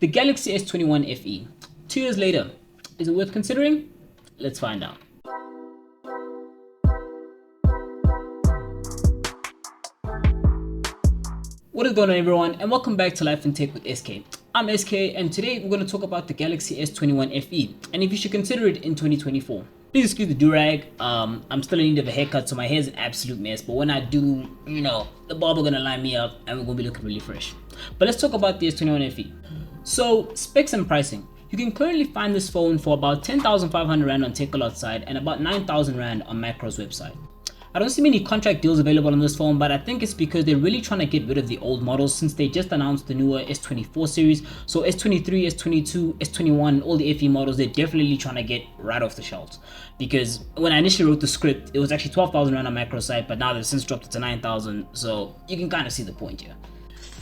The Galaxy S21 FE. 2 years later, is it worth considering? Let's find out. What is going on, everyone, and welcome back to Life in Tech with SK. I'm SK, and today we're going to talk about the Galaxy S21 FE and if you should consider it in 2024. Please excuse the do-rag. I'm still in need of a haircut, so my hair's an absolute mess, but when I do, the barber gonna line me up and we're gonna be looking really fresh. But let's talk about the S21 FE. So, specs and pricing. You can currently find this phone for about 10,500 Rand on Takealot side and about 9,000 Rand on Macro's website. I don't see many contract deals available on this phone, but I think it's because they're really trying to get rid of the old models since they just announced the newer S24 series. So S23, S22, S21, all the FE models, they're definitely trying to get right off the shelves. Because when I initially wrote the script, it was actually 12,000 Rand on Macro's site, but now they've since dropped it to 9,000, so you can kind of see the point here.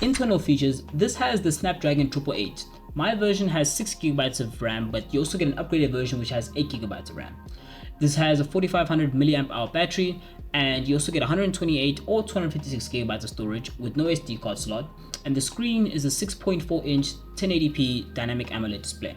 Internal features, this has the Snapdragon 888. My version has 6GB of RAM, but you also get an upgraded version which has 8GB of RAM. This has a 4500 mAh battery, and you also get 128 or 256GB of storage with no SD card slot, and the screen is a 6.4-inch 1080p dynamic AMOLED display.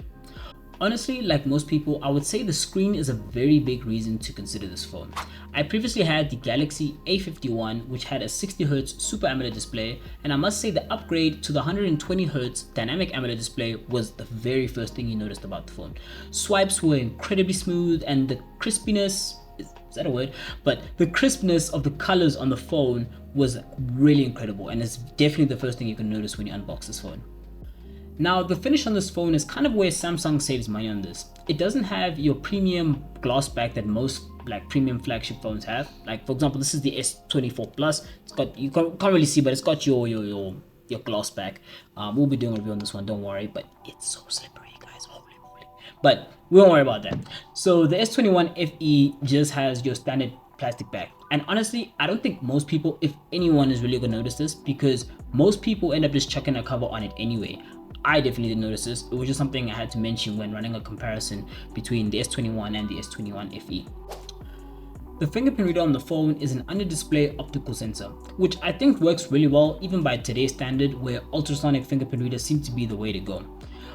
Honestly, like most people, I would say the screen is a very big reason to consider this phone. I previously had the Galaxy A51, which had a 60Hz Super AMOLED display, and I must say the upgrade to the 120Hz dynamic AMOLED display was the very first thing you noticed about the phone. Swipes were incredibly smooth, and the crispiness, is that a word? But the crispness of the colors on the phone was really incredible, and it's definitely the first thing you can notice when you unbox this phone. Now, the finish on this phone is kind of where Samsung saves money on this. It doesn't have your premium glass back that most premium flagship phones have. Like, for example, this is the S24 Plus. It's got, you can't really see, but it's got your glass back. We'll be doing a review on this one, don't worry, but it's so slippery, guys, holy moly. But we won't worry about that. So the S21 FE just has your standard plastic back, and honestly, I don't think most people, if anyone, is really gonna notice this, because most people end up just chucking a cover on it anyway. I definitely didn't notice this. It was just something I had to mention when running a comparison between the S21 and the S21 FE. The fingerprint reader on the phone is an under-display optical sensor, which I think works really well even by today's standard, where ultrasonic fingerprint readers seem to be the way to go.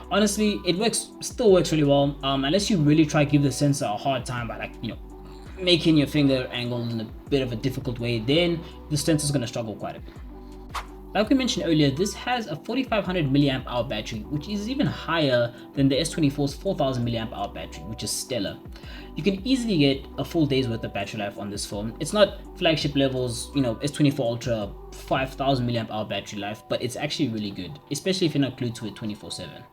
Honestly, it still works really well, unless you really try to give the sensor a hard time by making your finger angle in a bit of a difficult way, then the sensor's gonna struggle quite a bit. Like we mentioned earlier, this has a 4500 mAh battery, which is even higher than the S24's 4000 mAh battery, which is stellar. You can easily get a full day's worth of battery life on this phone. It's not flagship levels, S24 Ultra 5000 mAh battery life, but it's actually really good, especially if you're not glued to it 24/7.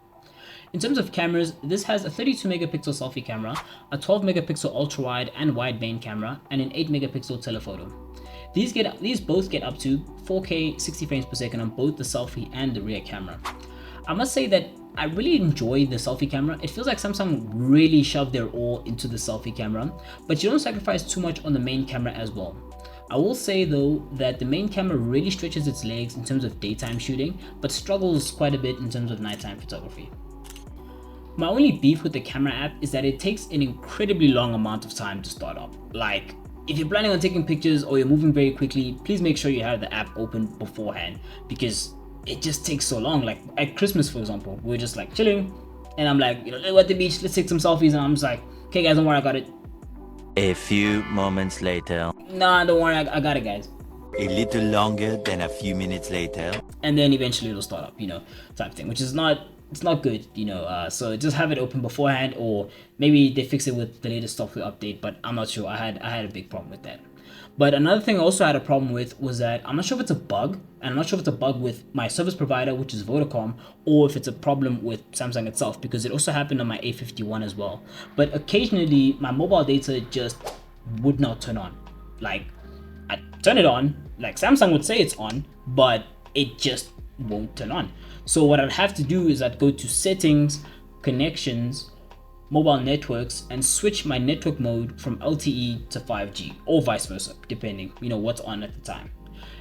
In terms of cameras, this has a 32 megapixel selfie camera, a 12 megapixel ultra wide and wide main camera, and an 8 megapixel telephoto. These both get up to 4K 60 frames per second on both the selfie and the rear camera. I must say that I really enjoy the selfie camera. It feels like Samsung really shoved their all into the selfie camera, but you don't sacrifice too much on the main camera as well. I will say though that the main camera really stretches its legs in terms of daytime shooting, but struggles quite a bit in terms of nighttime photography. My only beef with the camera app is that it takes an incredibly long amount of time to start up. Like, if you're planning on taking pictures or you're moving very quickly, please make sure you have the app open beforehand, because it just takes so long. Like at Christmas, for example, we're just chilling, and I'm like, we're at the beach, let's take some selfies, and I'm just like, okay guys, don't worry, I got it. A few moments later. Nah, don't worry, I got it, guys. A little longer than a few minutes later. And then eventually it'll start up, type of thing, which is it's not good, so just have it open beforehand, or maybe they fix it with the latest software update, but I'm not sure. I had a big problem with that. But another thing I also had a problem with was that I'm not sure if it's a bug, and I'm not sure if it's a bug with my service provider, which is Vodacom, or if it's a problem with Samsung itself, because it also happened on my A51 as well. But occasionally my mobile data just would not turn on. Like, I turn it on, like Samsung would say it's on, but it just won't turn on. So what I'd have to do is I'd go to settings, connections, mobile networks, and switch my network mode from LTE to 5G, or vice versa, depending what's on at the time,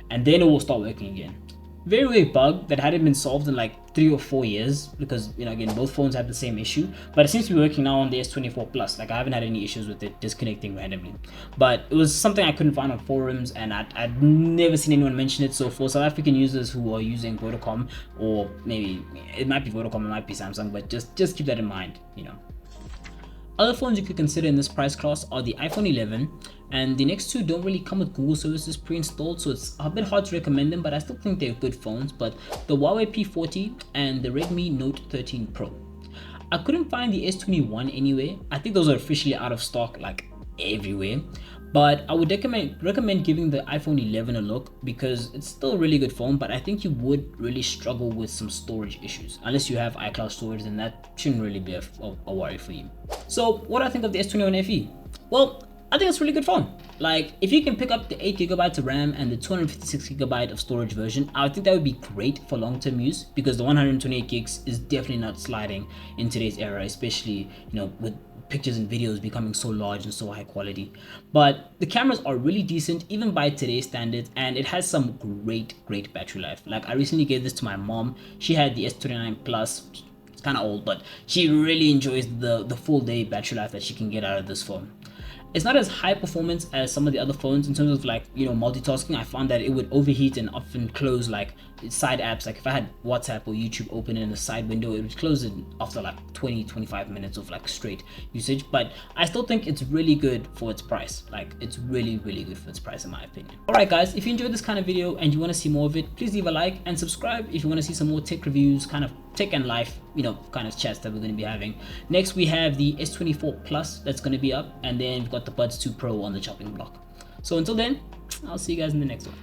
and then it will start working again. very weird bug that hadn't been solved in like 3 or 4 years, because again, both phones have the same issue, but it seems to be working now on the S24 Plus. Like, I haven't had any issues with it disconnecting randomly, but it was something I couldn't find on forums, and I'd never seen anyone mention it. So for South African users who are using Vodacom, or maybe it might be Vodacom, it might be Samsung, but just keep that in mind. Other phones you could consider in this price class are the iPhone 11, and the next two don't really come with Google services pre-installed, so it's a bit hard to recommend them, but I still think they're good phones. But the Huawei P40 and the Redmi Note 13 Pro. I couldn't find the S21 anywhere. I think those are officially out of stock like everywhere, but I would recommend giving the iPhone 11 a look, because it's still a really good phone, but I think you would really struggle with some storage issues. Unless you have iCloud storage, then that shouldn't really be a worry for you. So what do I think of the S21 FE? Well, I think it's a really good phone. Like, if you can pick up the 8GB of RAM and the 256GB of storage version, I think that would be great for long-term use, because the 128 gigs is definitely not sliding in today's era, especially with pictures and videos becoming so large and so high quality. But the cameras are really decent even by today's standards, and it has some great battery life. Like, I recently gave this to my mom. She had the S29 Plus. It's kind of old, but she really enjoys the full day battery life that she can get out of this phone. It's not as high performance as some of the other phones in terms of like multitasking. I found that it would overheat and often close like side apps. Like if I had WhatsApp or YouTube open in a side window, it would close it after like 20-25 minutes of like straight usage. But I still think it's really good for its price. Like, it's really good for its price in my opinion. Alright guys, if you enjoyed this kind of video and you want to see more of it, please leave a like and subscribe if you want to see some more tech reviews, kind of tech and life kind of chats that we're going to be having. Next we have the S24 Plus that's going to be up, and then we've got the Buds 2 Pro on the chopping block. So until then, I'll see you guys in the next one.